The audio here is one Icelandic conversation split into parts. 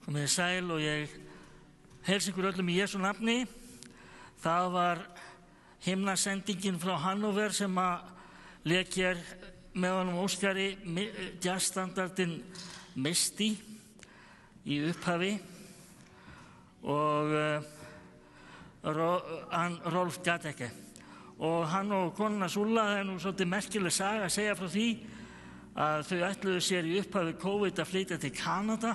Komið þið sæl og ég heilsa ykkur öllum í Jesú nafni. Það var himnasendingin frá Hannover sem að lék hér með honum Óskari jazzstandardinn Misty í upphafi og Rolf gat ekki. Og hann og konuna Sulla, það nú svolítið merkileg saga að segja frá því að þau ætluðu sér í upphafi COVID að flytja til Kanada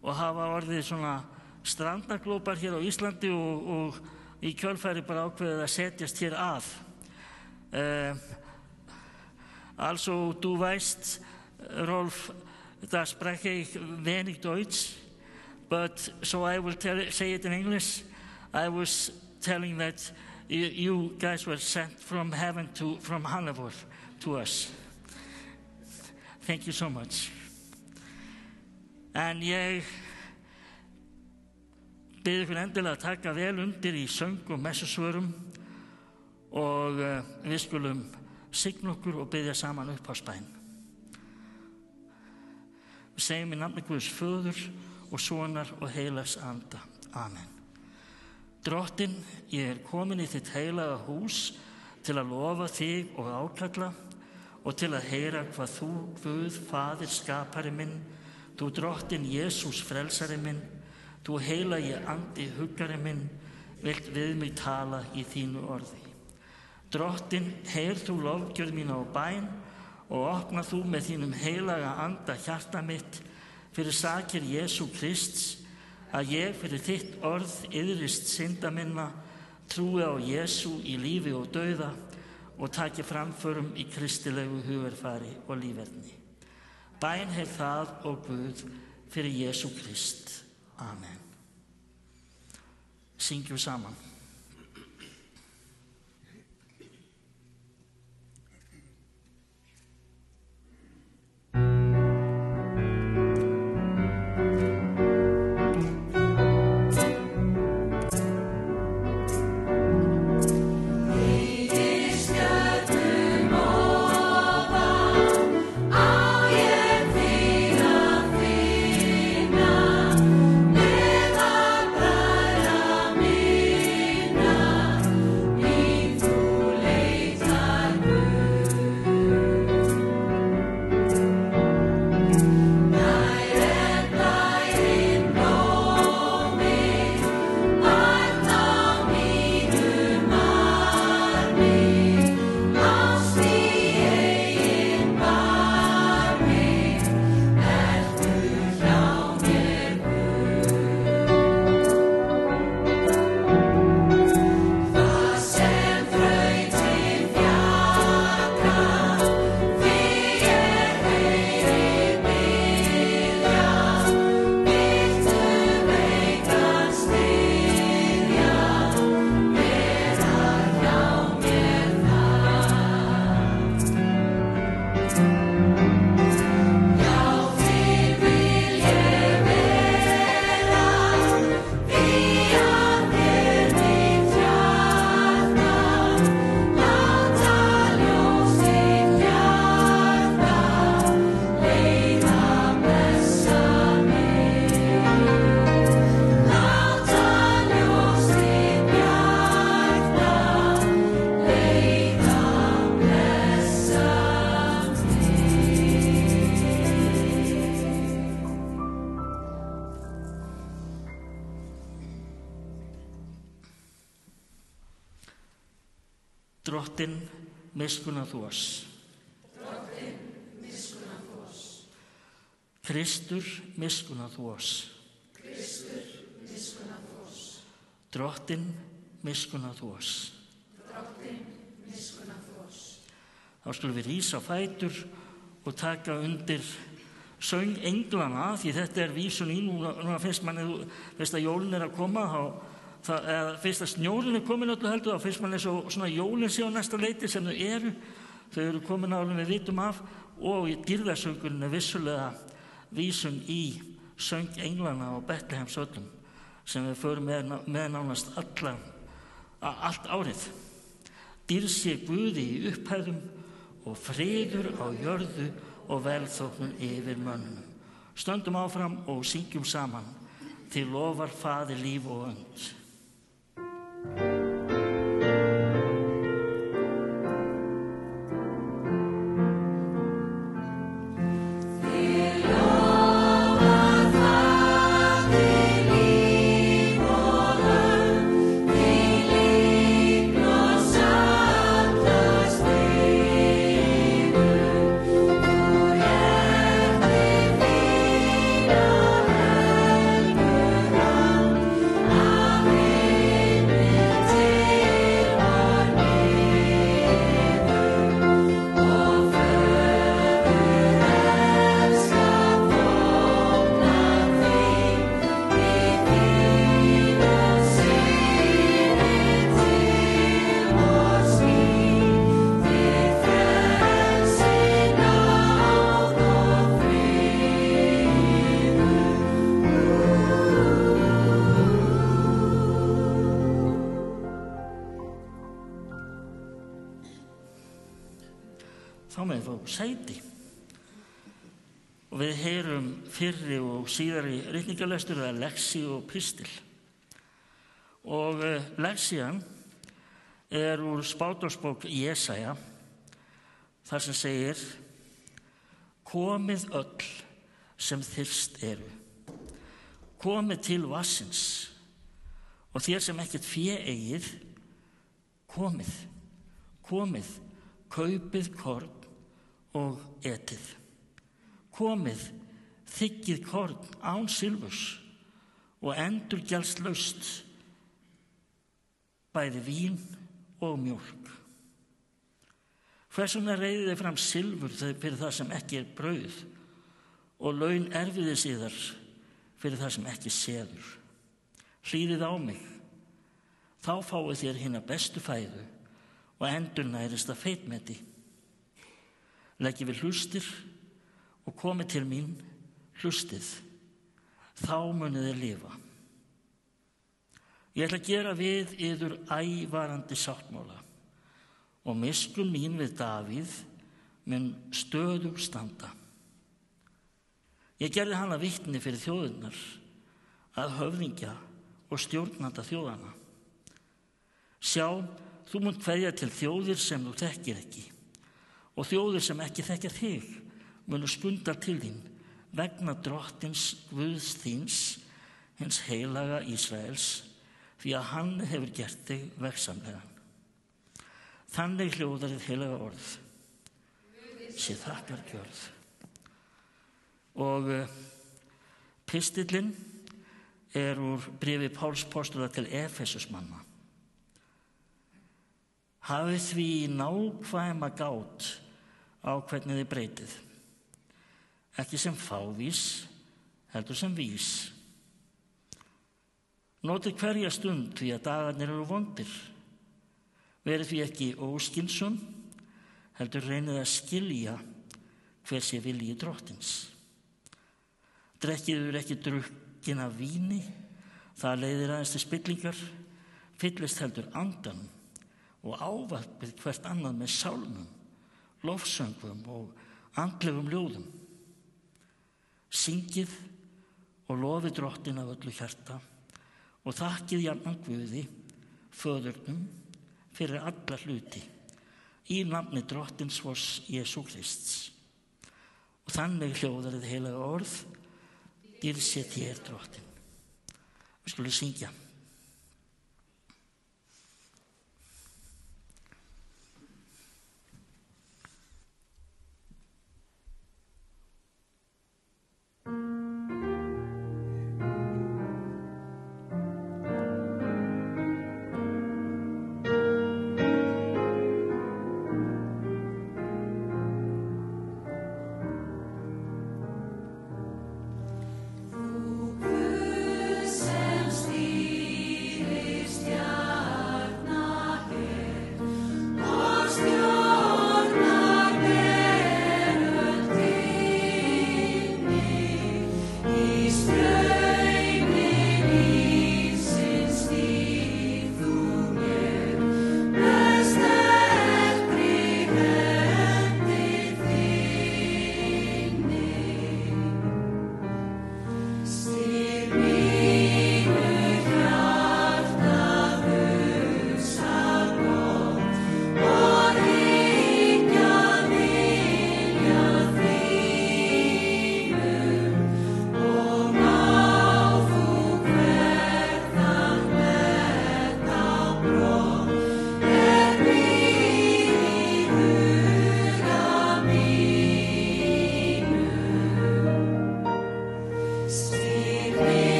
og hafa orðið svona strandaglópar hér á Íslandi og í kjölfæri bara ákveðið að setjast hér að. Also, du weißt, Rolf, da spreche ich wenig Deutsch, but so I will say it in English. I was telling that you guys were sent from heaven from Hannibal to us. Thank you so much. En ég bið ykkur endilega að taka vel undir í söng og messusvörum og við skulum signa okkur og biðja saman upphafsbæn. Við segjum í nafni Guðs Föður og Sonar og Heilags Anda. Amen. Drottinn, ég komin í þitt heilaga hús til að lofa þig og ákalla og til að heyra hvað þú, Guð, Faðir, skapari minn, þú drottinn Jesús frelsari minn, þú heilagi andi huggari minn, vilt við mig tala í þínu orði. Drottinn, heyr þú lofgjörð mína á bæn og opna þú með þínum heilaga anda hjarta mitt fyrir sakir Jesú Krists, að ég fyrir þitt orð iðrist synda minna, trúi á Jesú í lífi og dauða og taki framförum í kristilegu hugarfari og líferni. Bæn heyr það og Guð fyrir Jesú Krist. Amen. Syngjum saman. Drottinn, miskunna þú oss. Drottinn, miskunna þú oss. Kristur, miskunna þú oss. Kristur, miskunna þú oss. Drottinn, miskunna þú oss. Drottinn, miskunna þú oss. Þá skulum við rísa á fætur og taka undir söng englana, því þetta vísun í, núna finnst manni, fyrst að jólin að koma, eða fyrst að snjórinn komin öllu heldur, þá finnst manni svo svona jólin sé á næsta leiti sem þau eru komin áður við vitum af, og í dýrðarsöngurinn vissulega vísun í söng englana og Betlehemsöllum sem við förum með nánast allt árið. Dýrð sé Guði í upphæðum og friður á jörðu og velþóknun yfir mönnum. Stöndum áfram og syngjum saman. Þig lofar Faðir líf og önd. Þá með fá sæti. Og við heyrum fyrri og síðari ritningalestur eða lexí og pistil. Og lexían er úr spádómsbók Jesaja, þar sem segir: Komið öll sem þyrst eru, komið til vassins, og þér sem ekkert fé eigið, komið, komið, kaupið korn og etið. Komið, þiggið korn án silfurs og endurgjaldslaust bæði vín og mjólk. Hvers vegna reiðið þið fram silfur fyrir það sem ekki er brauð og laun erfiðis yðar fyrir það sem ekki seður? Hlýðið á mig, þá fáið þér hina bestu fæðu og endurnærist að feitmeti. Leggið við hlustir og komið til mín, hlustið, þá munið þið lifa. Ég ætla að gera við yður ævarandi sáttmála og miskunn mín við Davíð mun stöðug standa. Ég gerði hana vitni fyrir þjóðirnar, að höfðingja og stjórnanda þjóðana. Sjá, þú munt kveðja til þjóðir sem þú þekkir ekki, og þjóðir sem ekki þekkja þig munu skunda til þín vegna drottins Guðs þíns, hins heilaga Ísraels, því að hann hefur gert þig vegsamlegan. Þannig hljóðar hið heilaga orð, sé þakkargjörð. Og pistillinn er úr bréfi Páls postula til Efesusmanna. Hafið því nákvæma gát á hvernig þið breytið, ekki sem fávís, heldur sem vís. Notið hverja stund því að dagarnir eru vondir. Verið því ekki óskynsum, heldur reynið að skilja hver sé vilji drottins. Drekkið ekki drukkin af víni, það leiðir aðeins til spillingar, fyllist heldur andanum og ávarpið hvert annað með sálmum, lofsöngum og andlegum ljóðum. Syngið og lofið drottin af öllu hjarta og þakkið jafnan Guði, Föðurnum, fyrir alla hluti, í nafni drottins vors Jesú Krists. Og þannig hljóðar hið heilaga orð, dýrð sé þér drottin. Við skulum syngja. Sem stíg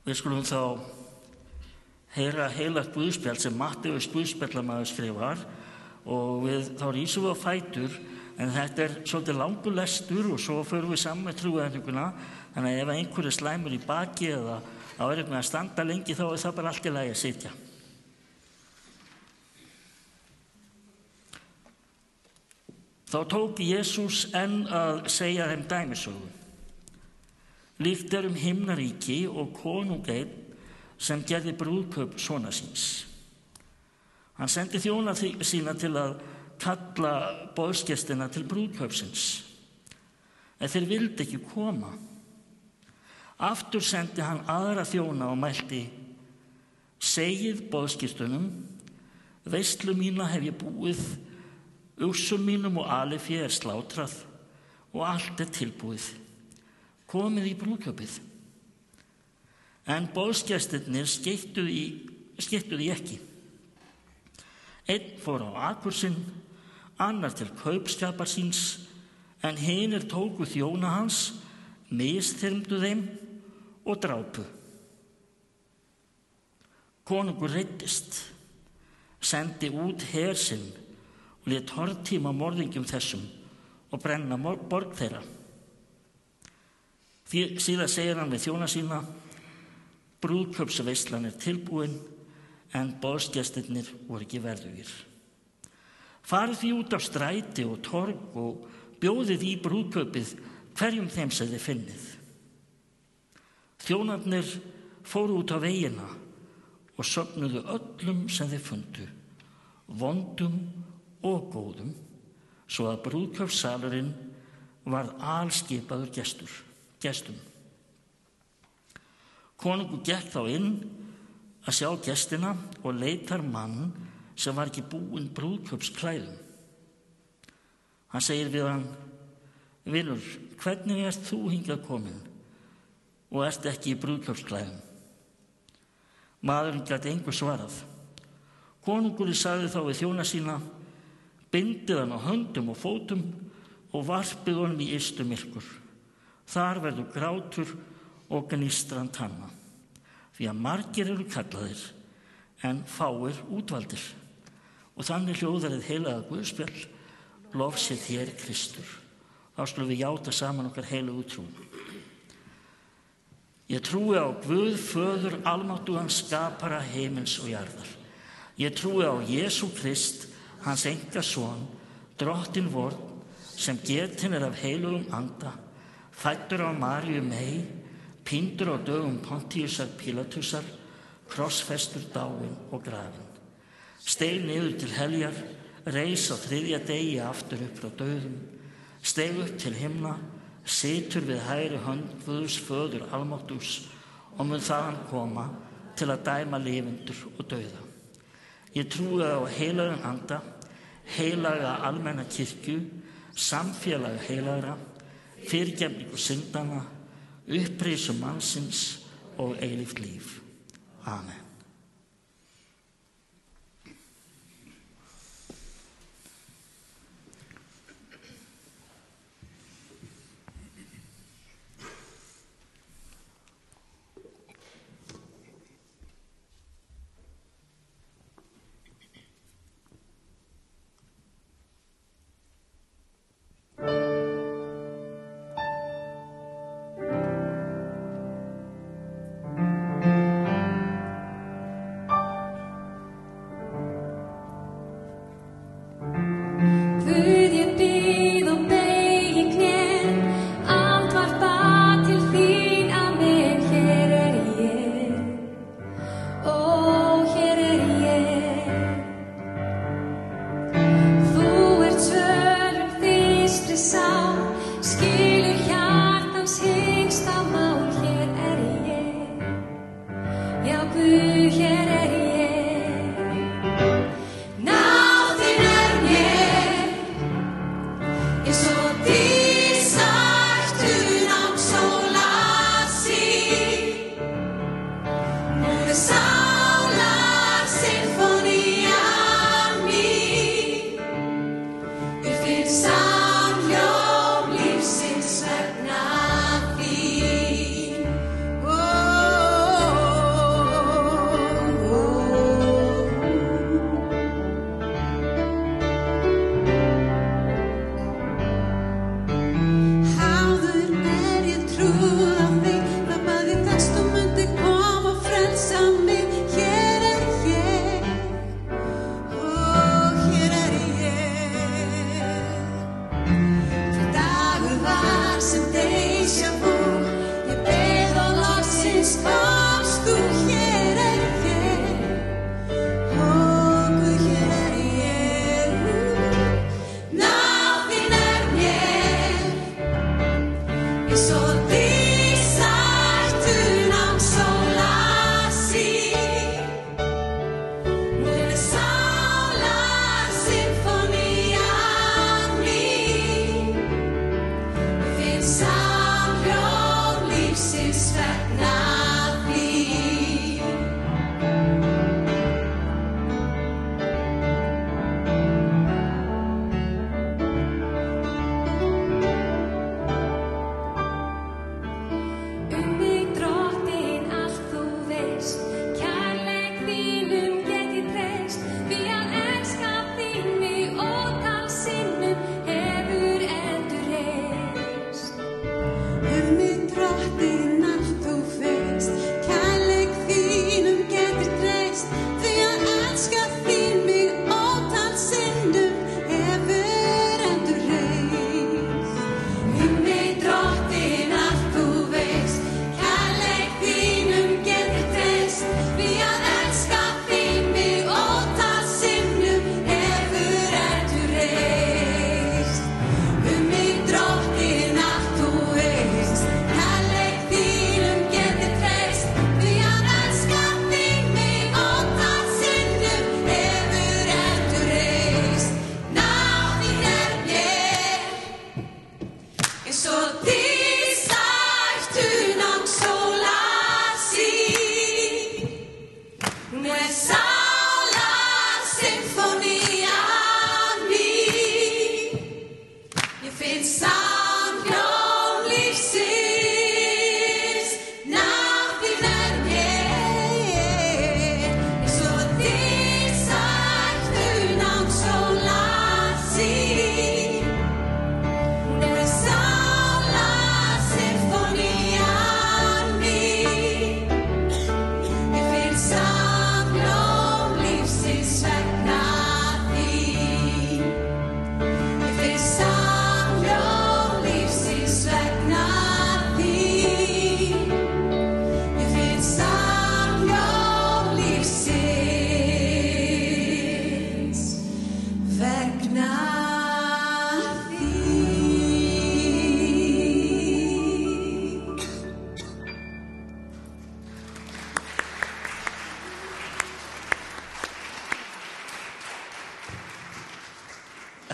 Við skulum þá heyra heilagt guðspjall sem Matteus guðspjallamaður skrifar og við þá rísum við á fætur, en þetta svolítið langur lestur og svo förum við saman með trúarhefninguna, þannig að ef einhver slæmur í baki eða á með að standa lengi þá það bara allt í lagi að sitja. Þá tók Jesús enn að segja þeim dæmisögu. Líkt himnaríki og konung einn sem gerði brúðkaup sonar síns. Hann sendi þjóna sína til að kalla boðsgestina til brúðkaupsins, en þeir vildu ekki koma. Aftur sendi hann aðra þjóna og mælti: segið boðsgestunum, veislu mína hef ég búið, uxum mínum og alifé slátrað og allt tilbúið. Komið í brúðkaupið. En boðsgestirnir skeyttu því ekki. Einn fór á akur sinn, annar til kaupskapar síns, en hinir tóku þjóna hans, misþyrmdu þeim og drápu. Konungur reiddist, sendi út her sinn og lét hortíma morðingjum þessum og brenna borg þeirra. Síðan segir hann við þjóna sína: brúðkaupsveislan tilbúin, en boðsgestirnir voru ekki verðugir. Farið því út á stræti og torg og bjóðið í brúðkaupið hverjum þeim sem þið finnið. Þjónarnir fóru út á vegina og söfnuðu öllum sem þið fundu, vondum og góðum, svo að brúðkaupssalurinn varð alskipaður gestum. Konungur gekk þá inn að sjá gestina og leitar mann sem var ekki búinn brúðkaupsklæðum. Hann segir við hann: vinur, hvernig ert þú hingað kominn og ert ekki í brúðkaupsklæðum? Maðurinn gat engu svarað. Konungurinn sagði þá við þjóna sína: bindið hann á höndum og fótum og varpið honum í ystu myrkur. Þar verður grátur og gnístran tanna, því að margir eru kallaðir en fáir útvaldir. Og þannig hljóðar hið heilaga guðspjall: lof sé þér Kristur. Þá skulum við játa saman okkar heilagu trú. Ég trúi á Guð föður almáttugan, skapara heimins og jarðar. Ég trúi á Jesú Krist, hans einkason, drottinn vorn, sem getinn af heilugum anda, fæddur af Maríu mey, píndur á dögum Pontíusar Pílatusar, krossfestur, dáinn og grafinn. Steig niður til heljar, reis á 3. degi aftur upp frá dauðum, steig upp til himna, situr við hægri hönd Guðs föður almáttugs og mun þaðan koma til að dæma lifendur og dauða. Ég trúi á heilagan anda, heilaga almenna kirkju, samfélag heilagra, fyrirgefningu syndana, upprisu mannsins og eilíft líf. Amen.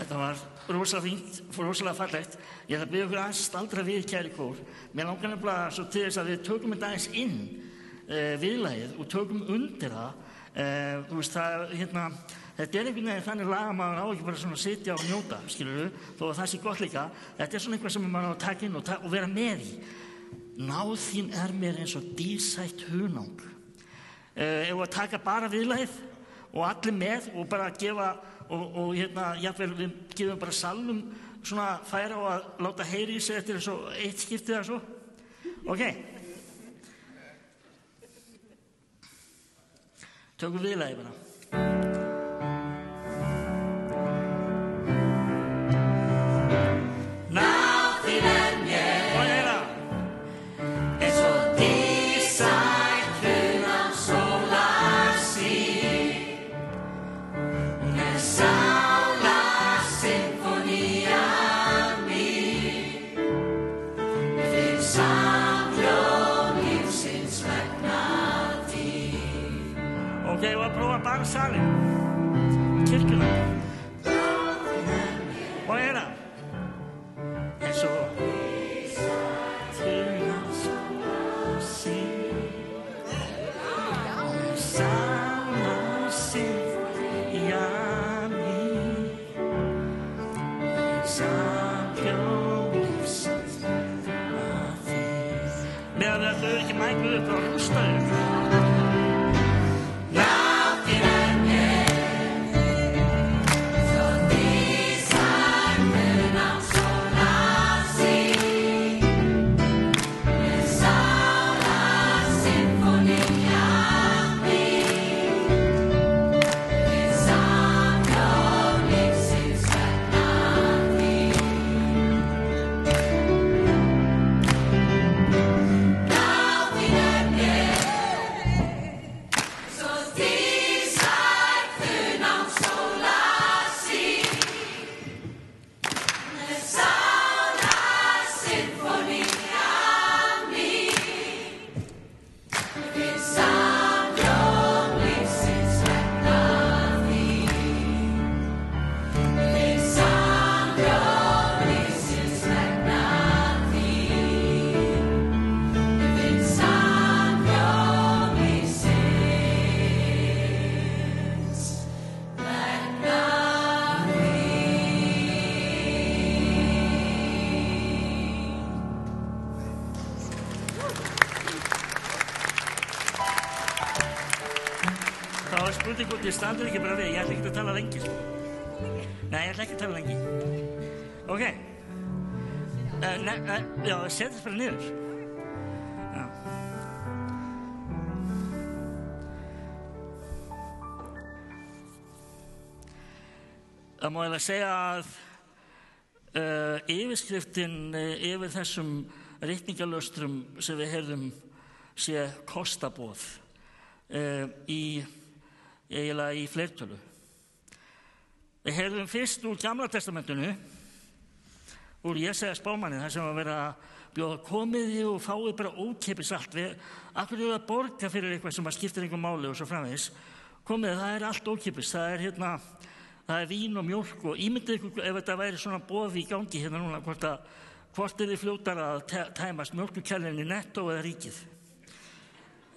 Þetta var rosalega fínt, rosalega fallegt. Ég ætla að biðja ykkur aðeins staldra við, kæri kór. Mér langar nefnilega svo til þess að við tökum þetta aðeins inn viðlagið og tökum undir það. Þú veist, þetta er einhvern veginn þannig lag að maður á ekki bara svona að sitja og njóta, skilurðu, þó að það sé gott líka. Þetta er svona eitthvað sem maður á að taka inn og vera með í. Náð þín er mér eins og dísætt hunang. Ef að taka bara viðlagið og allir með og bara gefa og jafnvel við gefum bara salnum svona færa á að láta heyri í sig eftir eins og eitt skiptið eða svo. Ok. Tökum viðlagið bara. Náð þín er mér og heyra eins og dísætt hunang sólar sín. Hún er sálarsinfónía mín. Ég finn samhljóm lífsins vegna þín. Ok, og að prófa bara salinn. Kirkjuna. Og heyra. Eins og dísætt hunang sólar sín. Hún er sálarsinfónía mín. Samhljóm lífsins vegna þín. Meðan við þau ekki mækluð upp á rústaðu. Náð þín er mér svo dísætt hunang sólar sín. Með sálarsinfónía mín. Við samhljóm lífsins vegna þín. Náð þín er mér svo dísætt hunang sólar sín. Með sálarsinfónía mín. Við samhljóm lífsins vegna þín. Við samhljóm lífsins vegna þín. Við samhljóm lífsins vegna Þá er spurning hvort ég standur ekki bara við. Ég ætla ekki að tala lengi, sko. Nei, ég ætla ekki að tala lengi. Ok. Já, setjast bara niður. Já. Það má eiginlega segja að yfirskriftin yfir þessum ritningalöstrum sem við heyrðum sé kostaboð eiginlega í fleirtölu. Við heyrðum fyrst úr Gamla testamentinu, úr Jesaja spámanni, þar sem að vera að bjóða komiði og fáið bara ókeypis allt. Akkur eru að borga fyrir eitthvað sem að skiptir einhver máli og svo framvegis. Komiði, það er allt ókeypis. Það er vín og mjólk og ímyndið ykkur ef þetta væri svona boð í gangi hérna núna, hvort er þið fljótar að tæmast mjólkukellinni Netto eða ríkið.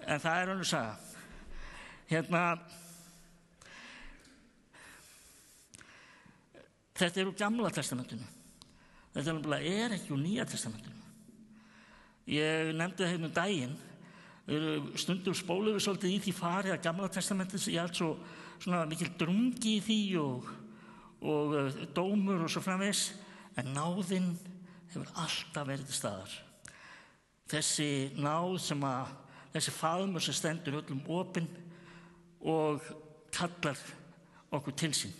En það er önnur saga. Þetta er úr Gamla testamentinu. Þetta er ekki úr Nýja testamentinu. Ég nefndi það hérna daginn. Stundum spólum við svolítið í því farið að Gamla testamentinu ég allt svo svona mikil drungi í því og dómur og svo framvegis. En náðin hefur alltaf verið til staðar. Þessi náð þessi faðmur sem stendur öllum opinn og kallar okkur til sín.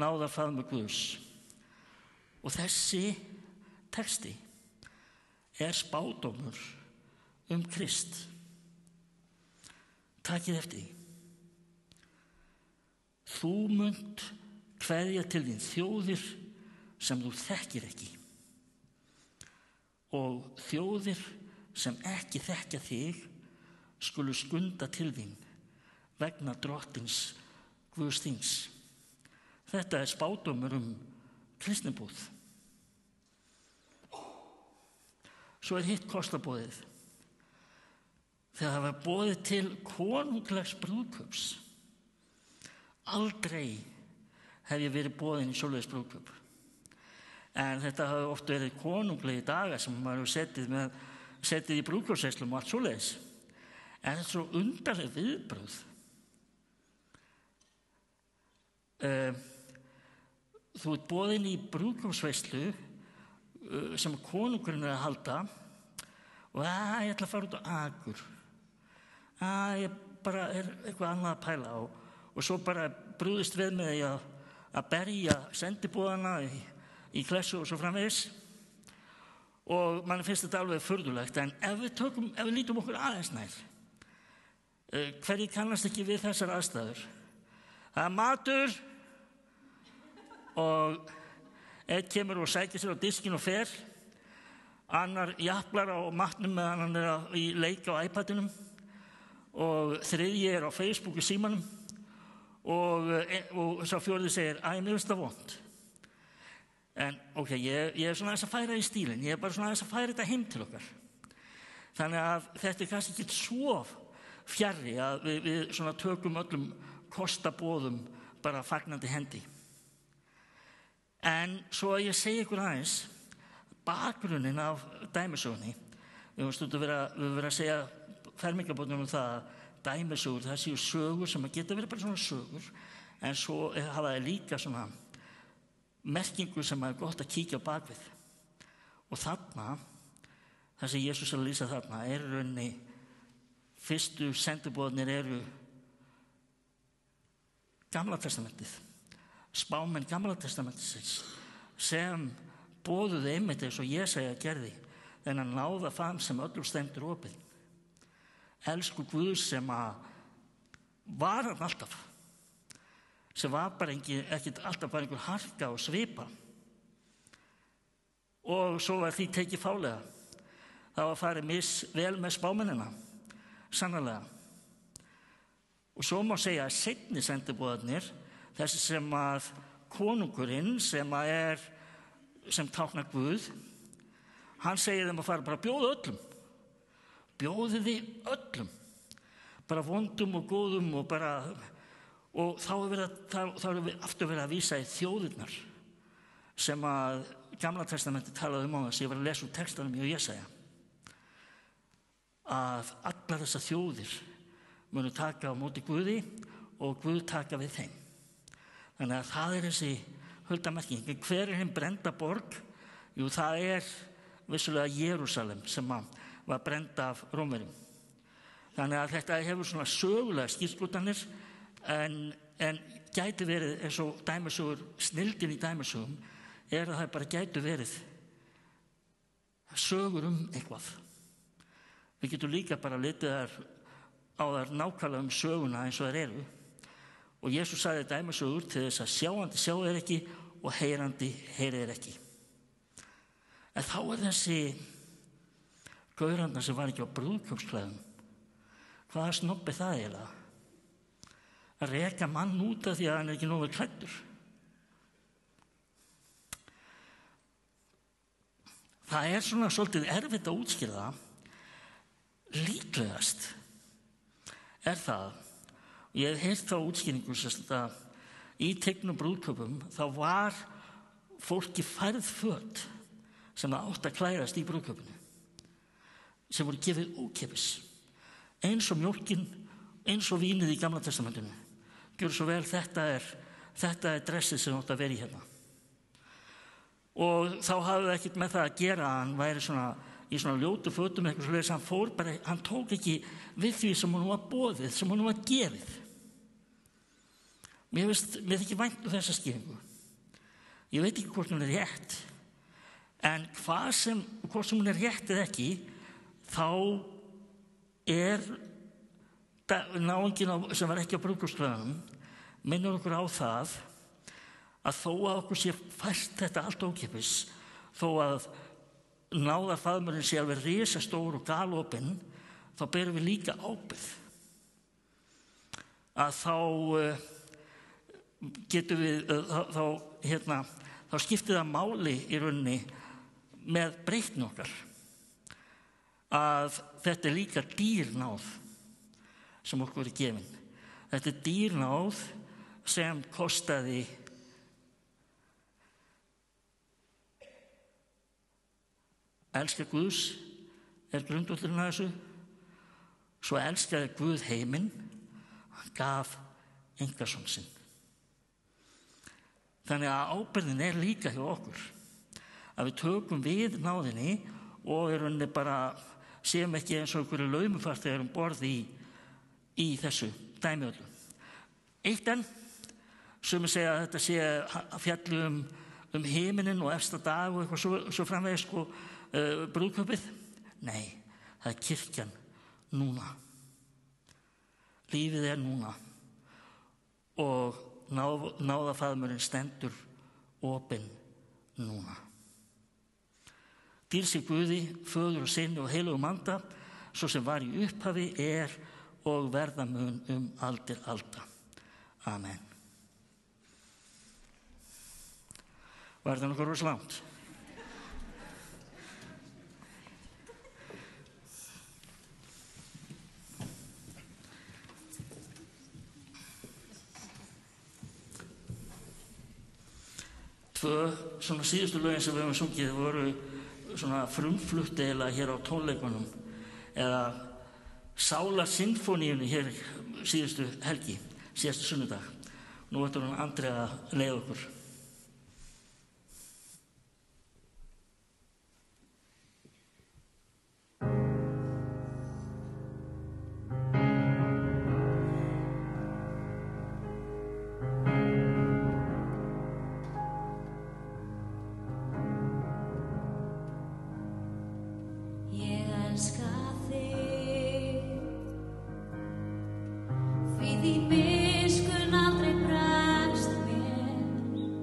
Náðarfaðmur Guðs. Og þessi texti er spádómur Krist. Takið eftir því. Þú munt kveðja til þín þjóðir sem þú þekkir ekki. Og þjóðir sem ekki þekkja þig skulu skunda til þín vegna drottins Guðs þíns. Þetta spádómur kristnibúð. Svo hitt kostaboðið. Þegar það var boðið til konunglegs brúðkaups. Aldrei hef ég verið boðin í svoleiðis brúðkaup. En þetta hafi oft verið konunglegi dagar sem maður hefur setið í brúðkaupsveislum og allt svoleiðis. En þetta er svo undarleg viðbrögð. Þú ert boðin í brúðkaupsveislu sem konungurinn að halda og ég ætla að fara út á Akur. Ég bara eitthvað annað að pæla og svo bara brúðist við með því að berja sendiboðana í klessu og svo framvegis. Og mann finnst þetta alveg furðulegt, en ef við lítum okkur aðeins nær, hverjir kannast ekki við þessar aðstæður? Það er matur og einn kemur og sækir sér á diskinn og fer, annar japlar á matnum meðan hann í leik á iPadinum og þriðji á Facebook í símanum og sá fjórði segir, mér finnst það vont. En ok, ég svona aðeins að færa í stílinn, ég bara svona aðeins að færa þetta heim til okkar. Þannig að þetta kannski ekki svo fjarri að við svona tökum öllum kostaboðum bara fagnandi hendi. En svo að ég segi ykkur aðeins, bakgrunninn af dæmisögunni, við höfum stundum verið að segja fermingarbóndunum það að dæmisögur, það séu sögur sem að geta verið bara svona sögur, en svo hafa það líka svona merkingu sem er gott að kíkja á bakvið. Og þarna, það sem Jesús er að lýsa þarna, er rauninni, fyrstu sendiboðarnir eru Gamla testamentið, spámenn Gamla testamentisins, sem boðuðu einmitt eins og Jesaja gerði, þennan náða faðm sem öllum stendur opið. Elsku Guð sem að var hann alltaf, sem var bara ekki alltaf bara einhver harka og svipa. Og svo var því tekið fálega. Það var farið vel með spámennina, sannarlega. Og svo má segja að seinni sendiboðarnir, þessi sem að konungurinn sem táknar Guð, hann segir þeim að fara bara að bjóða öllum. Bjóðið þið öllum. Bara vondum og góðum og þá er við aftur verið að vísa í þjóðirnar sem að Gamla testamenti talaði á þess, ég var að lesa úr textanum í Jesaja, að allar þessar þjóðir munu taka á móti Guði og Guð taka við þeim. Þannig að það er þessi huldamerking. Hver er hinn brennda borg? Jú, það er vissulega Jerúsalem sem var brenda af Rómverjum. Þannig að þetta hefur svona sögulega skírskotanir en gæti verið eins og dæmisögur, snilldin í dæmisögum er að það bara gætu verið sögur eitthvað. Við getum líka bara litið á þær nákvæmlega söguna eins og þær eru. Og Jesús sagði dæmisögur til þess að sjáandi sjá þeir ekki og heyrandi heyri þeir ekki. En þá er þessi gauranda sem var ekki á brúðkaupsklæðum. Hvaða snobb er það eiginlega? Að reka mann út af því að hann er ekki nógu klæddur. Það er svona svolítið erfitt að útskýra það. Líklegast er það, og ég hef heyrt þá útskýringu að í teiknum brúðkaupum þá var fólki færð föt sem það átt að klæðast í brúðkaupinu, sem voru gefið ókeypis, eins og mjólkin, eins og vínið í Gamla testamentinu. Gjörðu svo vel, þetta er dressið sem átt að vera í hérna. Og þá hafði það ekkert með það að gera að hann væri í svona ljótu fötum eitthvað svoleiðis, hann fór bara, hann tók ekki við því sem hann var boðið, sem hann var gefið. Mér þykir vænt um þessa skýringu. Ég veit ekki hvort hún er rétt, en hvort sem hún er rétt eða ekki, þá er náunginn sem var ekki á brúðkaupsklæðunum minnir okkur á það að þó að okkur sé fært þetta allt ókeypis, þó að náðarfaðmurinn sé alveg risastór og galopinn, þá berum við líka ábyrgð. Að þá getum við þá skiptir það máli í rauninni með breytni okkar að þetta er líka dýr náð sem okkur er gefin. Þetta er dýr náð sem kostaði elska Guðs er grundvöllurinn að þessu. Svo elskaði Guð heiminn, hann gaf einkason sinn. Þannig að ábyrgðin er líka hjá okkur. Að við tökum við náðinni og í rauninni bara séum ekki eins og einhverju laumufarþegar borð í þessu dæmi öllu. Eitt enn, sumir segja að þetta sé að fjalli um himinin og efsta dag og eitthvað svo framvegis brúðkaupið. Nei, það er kirkjan núna. Lífið er núna og náðafaðmurinn stendur opinn núna. Dýr sé Guði, Föður og Syni og heilögum anda, svo sem var í upphafi, er og verða mun aldir alda. Amen. Var þetta nokkuð rosa langt? Tvö svona síðustu lögin sem við höfum sungið voru svona frumflutt eiginlega hér á tónleikunum eða Sálarsinfóníunni hér síðustu helgi, síðustu sunnudag. Nú ætlar hún Andrea að leiða okkur. Því miskunn aldrei bregst mér.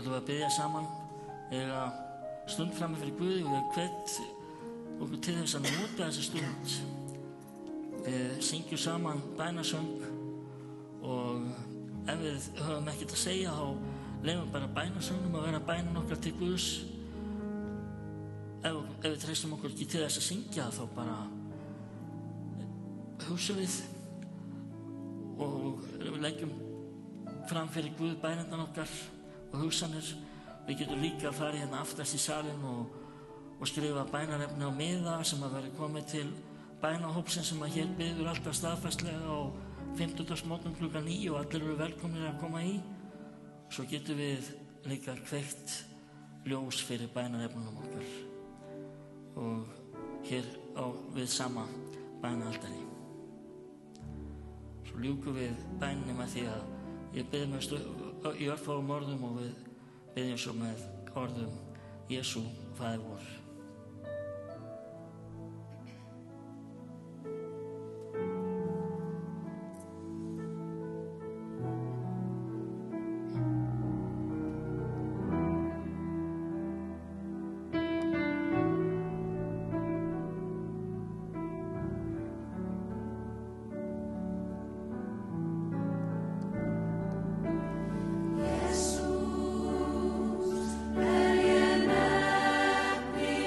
ætlum við að biðja saman eða stund frammi fyrir Guði og ég hvet okkur til þess að nota þessi stund. Við syngjum saman bænasöng og ef við höfum ekkert að segja þá leyfum bara bænasöngnum að vera bænin okkar til Guðs. Ef við treystum okkur ekki til þess að syngja þá bara hugsum við og við leggjum fram fyrir Guð bænirnar okkar og hugsanir. Við getum líka að fara hérna aftast í salin og skrifa bænarefni á miða sem að vera komið til bænahópsins sem að hér biður alltaf staðfastlega á 50. klukkan 9 og allir eru velkomnir að koma í. Svo getum við líka kveikt ljós fyrir bænarefnunum okkar og hér við sama bænahaldari. Svo ljúkum við bæninni með því að ég bið með í örfáum orðum og við biðjum svo með orðum Jesú, Faðir vor. Jesús, er ég nefni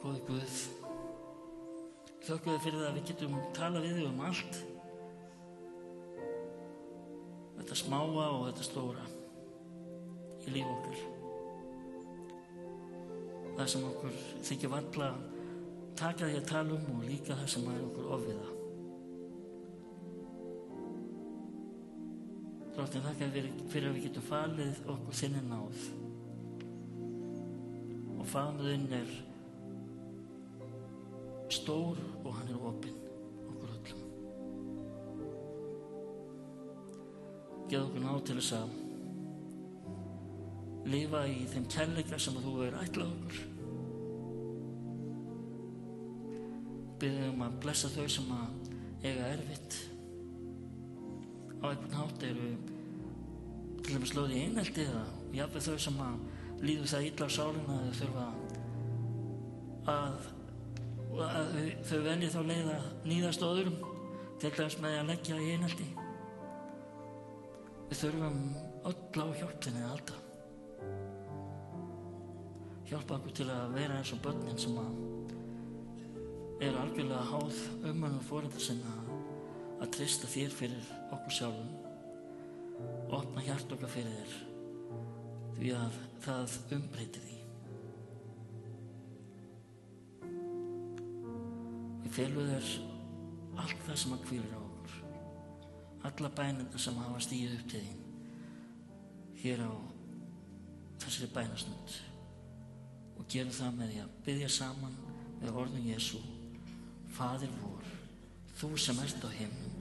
Góði Guð, þökkum þér fyrir það að við getum talað við þig allt. Þetta smáa og þetta stóra í líf okkar. Það sem okkur þykir varla taka því að tala og líka það sem er okkur ofviða. Drottinn, þakka fyrir að við getum falið okkur þinni náð. Og faðmurinn er stór og hann er opinn okkur öllum. Gefðu okkur náð til þess að lifa í þeim kærleika sem þú hefur ætlað okkur. Biðjum að blessa þau sem að eiga erfitt. Á einhvern hátt eru til dæmis lögð í einelti eða jafnvel þau sem að líður það illa á sálina að þau þurfa að þau velji þá leið að níðast á öðrum, til dæmis með að leggja í einelti. Við þurfum öll á hjálpinni að halda. Hjálpa okkur til að vera eins og börnin sem eru algjörlega háð umönnum foreldra sinna að treysta þér fyrir okkur sjálfum. Opna hjart okkar fyrir þér, því að það umbreytir því. Við felum þér allt það sem að hvílir á okkur, alla bænirna sem hafa stigið upp til þín hér á þessari bænastund, og gerum það með því að biðja saman með orðum Jesú. Faðir vor, þú sem ert á himnum,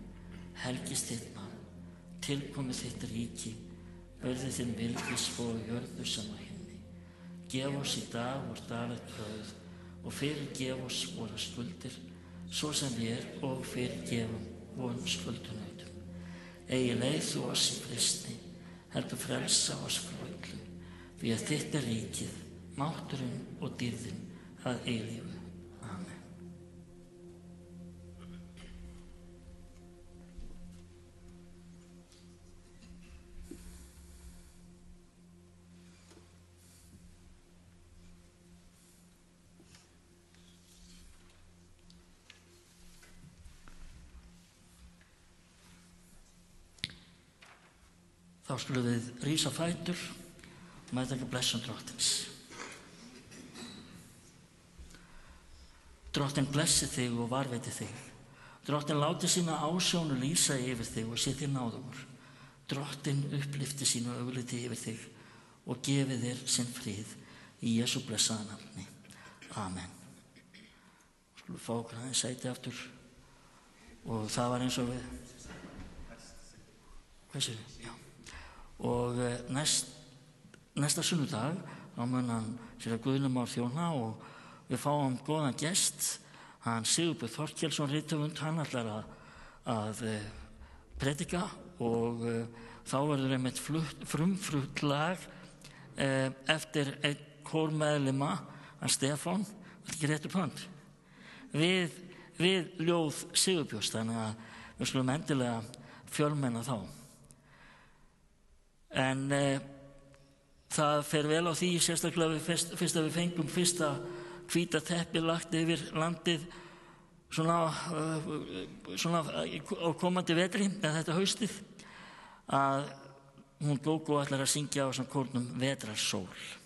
helgist þitt nafn, tilkomið þitt ríki, verði þinn vilji svo á jörðu sem á himni. Gef oss í dag vort daglega brauð og fyrirgef oss vorar skuldir, svo sem við og fyrirgefum vorum skuldunautum. Eigi leið þú oss í freistni, heldur frelsa oss frá illu, því að þitt er ríkið, mátturinn og dýrðin að eilífu. Amen. Þá skulum við rísa á fætur og meðtaka blessun Drottins. Drottinn blessi þig og varveiti þig. Drottinn láti sína ásjónu lýsa yfir þig og sé þér náðugur. Drottinn upplifti sínu augliti yfir þig og gefi þér sinn frið í Jesú blessaða nafni. Amen. Skulum fá okkur aðeins sæti aftur, og það var eins og við. Hvað séu við? Já. Og næsta sunnudag þá mun hann sér að Guðni Már þjóna, og við fáum góðan gest, hann Sigurbjörn Þorkelsson rithöfund. Hann ætlar að predika, og þá verður einmitt frumflutt lag eftir einn kórmeðlima, hann Stefán, ekki rétt upp hönd, við ljóð Sigurbjörns, þannig að við skulum endilega fjölmenna þá. En það fer vel á því, sérstaklega fyrst að við fengum fyrsta hvíta teppið lagt yfir landið svona á komandi vetri, eða þetta haustið, að hún Gógó ætlar að syngja á þessum kórnum Vetrarsól. Vetrarsól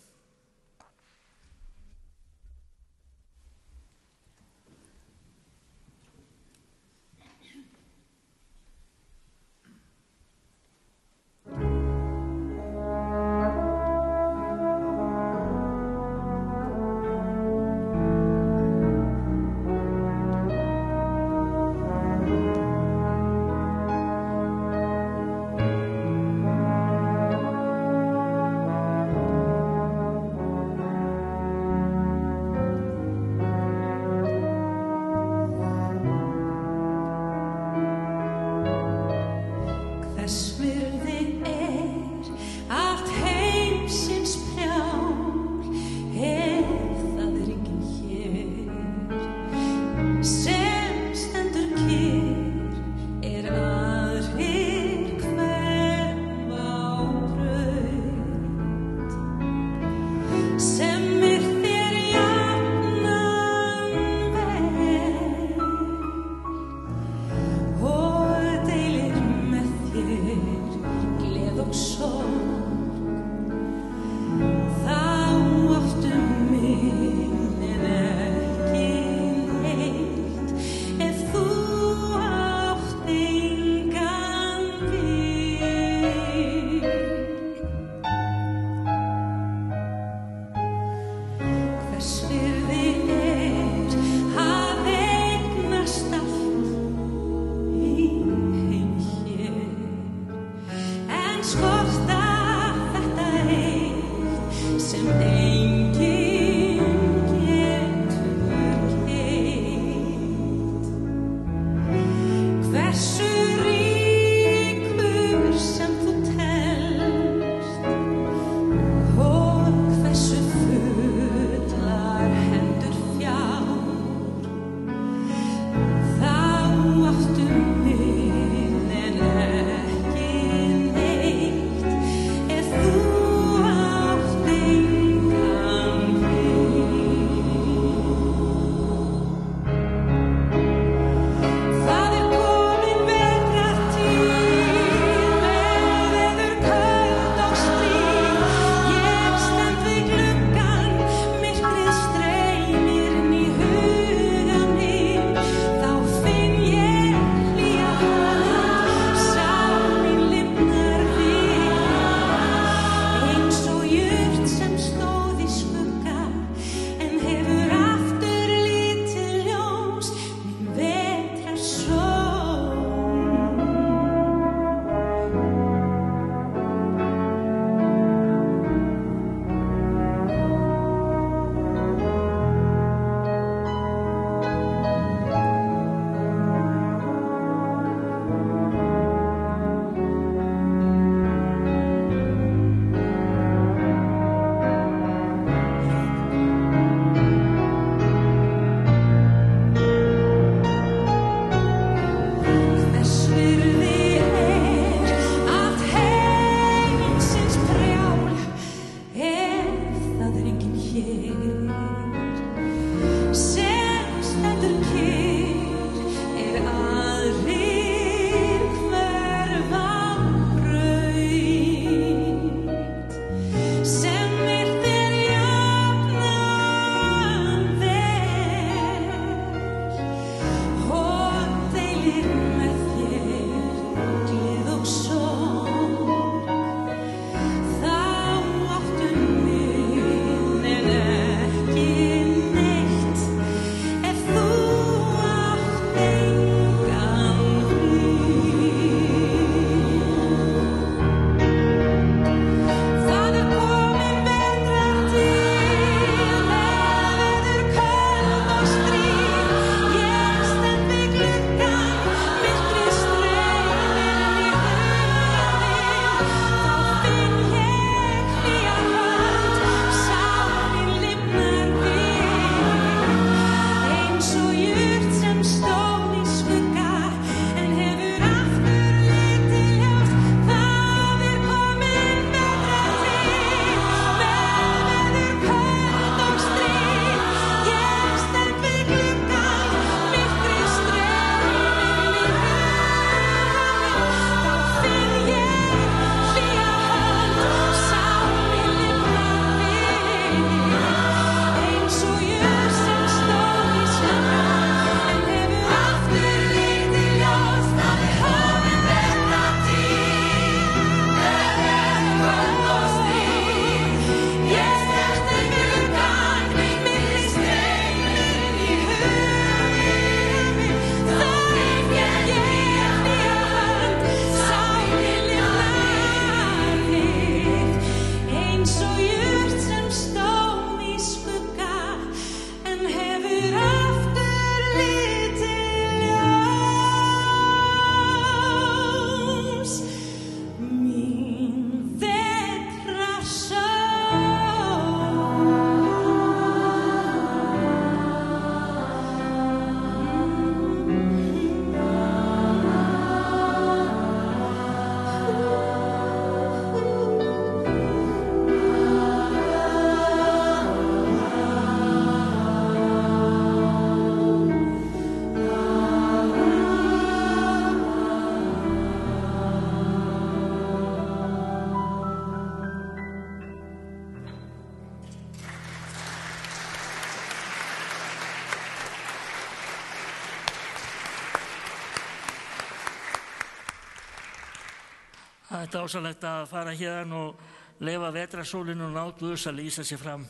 Það er dásamlegt að fara hérna og leyfa vetrarsólinu og náð Guðs að lýsa sér fram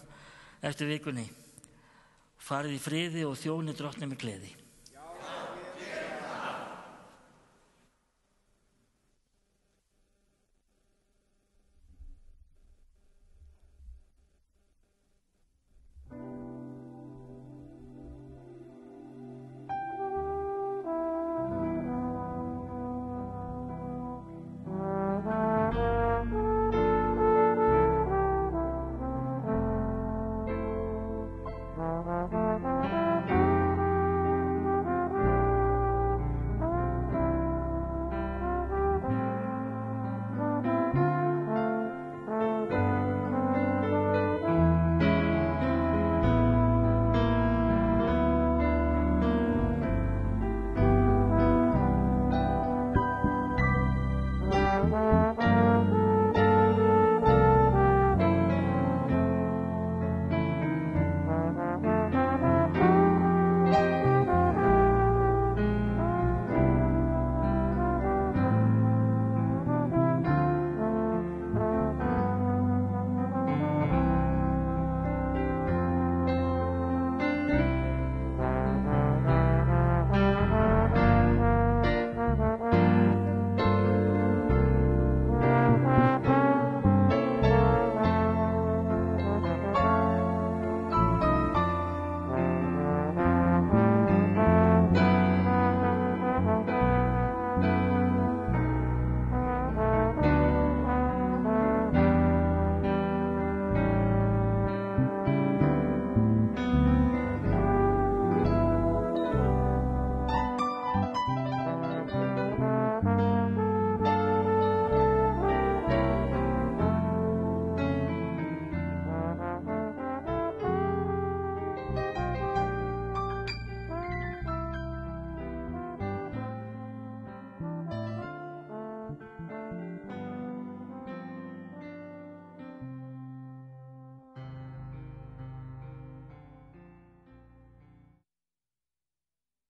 eftir vikunni. Farið í friði og þjóni Drottni með gleði.